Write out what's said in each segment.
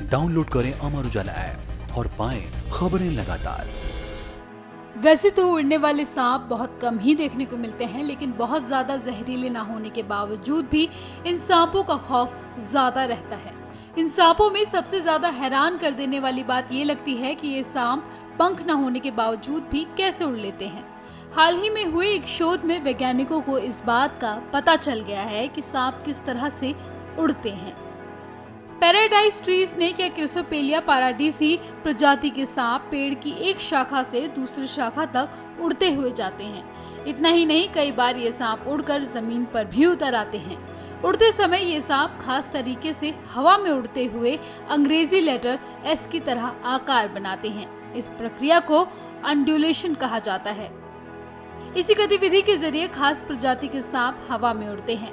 Download करें Amar Ujala app और पाएं खबरें लगातार। वैसे तो उड़ने वाले सांप बहुत कम ही देखने को मिलते हैं, लेकिन बहुत ज्यादा जहरीले ना होने के बावजूद भी इन सांपों का खौफ ज्यादा रहता है। इन सांपों में सबसे ज्यादा हैरान कर देने वाली बात ये लगती है कि ये सांप पंख न होने के बावजूद भी कैसे उड़ लेते हैं। हाल ही में हुए एक शोध में वैज्ञानिकों को इस बात का पता चल गया है कि सांप किस तरह से उड़ते हैं। पैराडाइज ट्री स्नेक या क्रिसोपेलिया पाराडीसी प्रजाति के सांप पेड़ की एक शाखा से दूसरी शाखा तक उड़ते हुए जाते हैं। इतना ही नहीं, कई बार ये सांप उड़कर जमीन पर भी उतर आते हैं। उड़ते समय ये सांप खास तरीके से हवा में उड़ते हुए अंग्रेजी लेटर एस की तरह आकार बनाते हैं। इस प्रक्रिया को अंडुलेशन कहा जाता है। इसी गतिविधि के जरिए खास प्रजाति के सांप हवा में उड़ते हैं।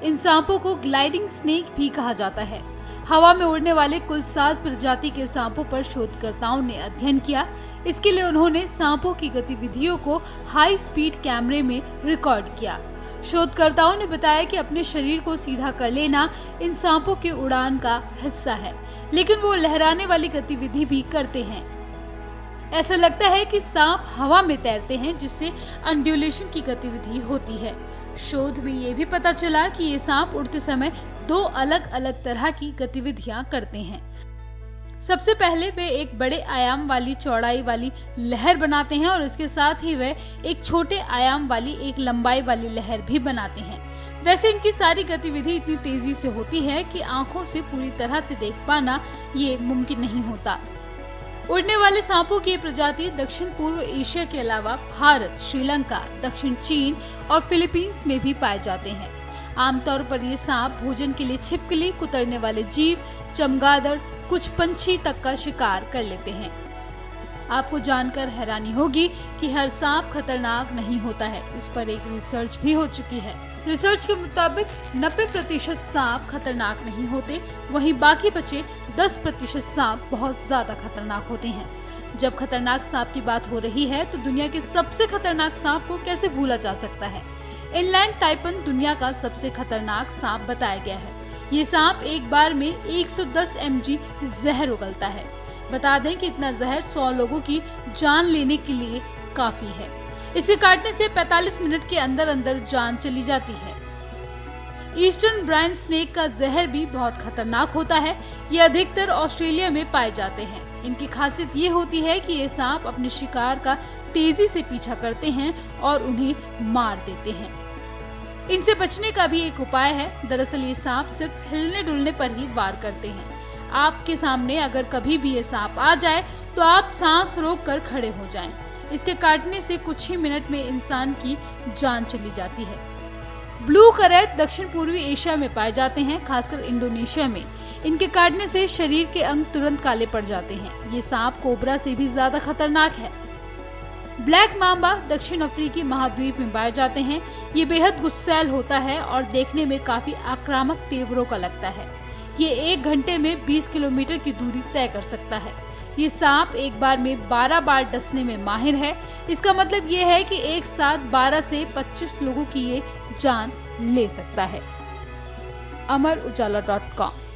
इन सांपों को ग्लाइडिंग स्नेक भी कहा जाता है। हवा में उड़ने वाले कुल 7 प्रजाति के सांपों पर शोधकर्ताओं ने अध्ययन किया। इसके लिए उन्होंने सांपों की गतिविधियों को हाई स्पीड कैमरे में रिकॉर्ड किया। शोधकर्ताओं ने बताया कि अपने शरीर को सीधा कर लेना इन सांपों के उड़ान का हिस्सा है, लेकिन वो लहराने वाली गतिविधि भी करते हैं। ऐसा लगता है कि सांप हवा में तैरते हैं, जिससे अंडुलेशन की गतिविधि होती है। शोध में ये भी पता चला कि ये सांप उड़ते समय 2 अलग अलग तरह की गतिविधियां करते हैं। सबसे पहले वे एक बड़े आयाम वाली चौड़ाई वाली लहर बनाते हैं और इसके साथ ही वे एक छोटे आयाम वाली एक लंबाई वाली लहर भी बनाते हैं। वैसे इनकी सारी गतिविधि इतनी तेजी से होती है कि आंखों से पूरी तरह से देख पाना ये मुमकिन नहीं होता। उड़ने वाले सांपों की प्रजाति दक्षिण पूर्व एशिया के अलावा भारत, श्रीलंका, दक्षिण चीन और फिलीपींस में भी पाए जाते हैं। आमतौर पर ये सांप भोजन के लिए छिपकली, कुतरने वाले जीव, चमगादड़, कुछ पंछी तक का शिकार कर लेते हैं। आपको जानकर हैरानी होगी कि हर सांप खतरनाक नहीं होता है। इस पर एक रिसर्च भी हो चुकी है। रिसर्च के मुताबिक 90% सांप खतरनाक नहीं होते, वहीं बाकी बचे 10% सांप बहुत ज्यादा खतरनाक होते हैं। जब खतरनाक सांप की बात हो रही है तो दुनिया के सबसे खतरनाक सांप को कैसे भूला जा सकता है। इनलैंड टाइपन दुनिया का सबसे खतरनाक सांप बताया गया है। ये सांप एक बार में 110 mg जहर उगलता है। बता दें कि इतना जहर 100 लोगों की जान लेने के लिए काफी है। इसे काटने से 45 मिनट के अंदर अंदर जान चली जाती है। ईस्टर्न ब्राइन स्नेक का जहर भी बहुत खतरनाक होता है। ये अधिकतर ऑस्ट्रेलिया में पाए जाते हैं। इनकी खासियत ये होती है कि ये सांप अपने शिकार का तेजी से पीछा करते हैं और उन्हें मार देते हैं। इनसे बचने का भी एक उपाय है। दरअसल ये सांप सिर्फ हिलने डुलने पर ही वार करते हैं। आपके सामने अगर कभी भी ये सांप आ जाए तो आप सांस रोक कर खड़े हो जाएं। इसके काटने से कुछ ही मिनट में इंसान की जान चली जाती है। ब्लू करैत दक्षिण पूर्वी एशिया में पाए जाते हैं, खासकर इंडोनेशिया में। इनके काटने से शरीर के अंग तुरंत काले पड़ जाते हैं। ये सांप कोबरा से भी ज्यादा खतरनाक है। ब्लैक मांबा दक्षिण अफ्रीकी महाद्वीप में पाए जाते हैं। ये बेहद गुस्सैल होता है और देखने में काफी आक्रामक तेवरों का लगता है। ये 1 घंटे में 20 किलोमीटर की दूरी तय कर सकता है। ये सांप एक बार में 12 बार डसने में माहिर है। इसका मतलब ये है कि एक साथ 12 से 25 लोगों की ये जान ले सकता है। अमर उजाला.com